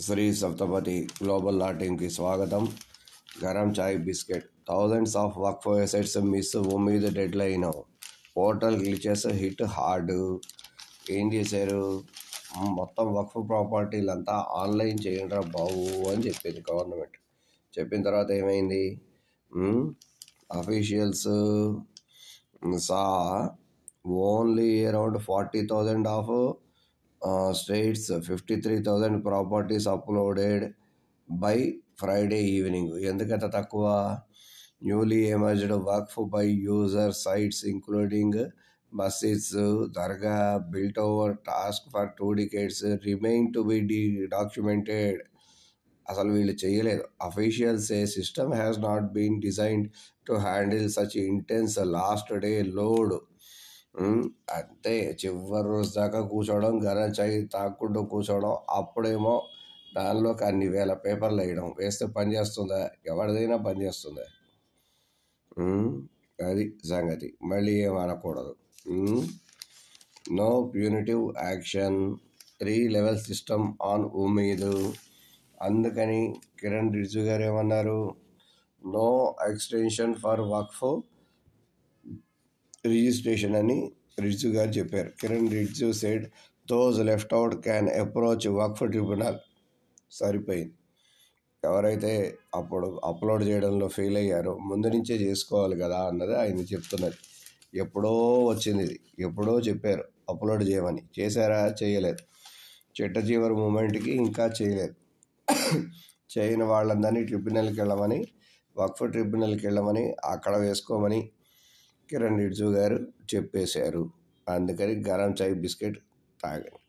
Shri Saptapadi global law టీమ్కి స్వాగతం. గరం చాయ్ biscuit. Thousands of work for assets miss Umeed deadline. Portal glitches hit hard. ఏం చేశారు? మొత్తం వర్క్ ప్రాపర్టీలంతా ఆన్లైన్ చేయండి బావు అని చెప్పింది గవర్నమెంట్. చెప్పిన తర్వాత ఏమైంది? Officials saw only around 40,000 of states 53,000 properties uploaded by Friday evening. ఎందుకంత తక్కువ? Newly emerged work by user sites including మసీద్స్, dargah built over task for 2 decades remain to be documented. అసలు వీళ్ళు చేయలేదు. Officials a system has not been designed to handle such intense last day load. అంతే, చివరి రోజు దాకా కూర్చోవడం, గరం చాయ్ తాక్కుంటూ కూర్చోవడం. అప్పుడేమో దానిలోకి అన్ని వేల పేపర్లు వేయడం. వేస్తే పని చేస్తుందా? ఎవరిదైనా పని చేస్తుందా? అది సంగతి. మళ్ళీ ఏం అనకూడదు. No punitive action, 3 level system on Umeed. అందుకని కిరణ్ రిజ్జు గారు ఏమన్నారు? No extension for waqf registration అని రిజ్జు గారు చెప్పారు. Kiren Rijiju said those left out can approach waqf tribunal. సరిపోయింది. ఎవరైతే అప్పుడు అప్లోడ్ చేయడంలో ఫెయిల్ అయ్యారో ముందు నుంచే చేసుకోవాలి కదా అన్నది ఆయన చెప్తున్నది. ఎప్పుడో వచ్చింది ఇది, ఎప్పుడో చెప్పారు అప్లోడ్ చేయమని. చేశారా? చేయలేదు. చిట్టజీవర్ మూమెంట్కి ఇంకా చేయలేదు. చేయని వాళ్ళందరినీ ట్రిబ్యునల్కి వెళ్ళమని, వక్ఫ్ ట్రిబ్యునల్కి వెళ్ళమని, అక్కడ వేసుకోమని కిరణ్ రిజ్జు గారు చెప్పేశారు. అందుకని గరం చాయ్ బిస్కెట్ తాగండి.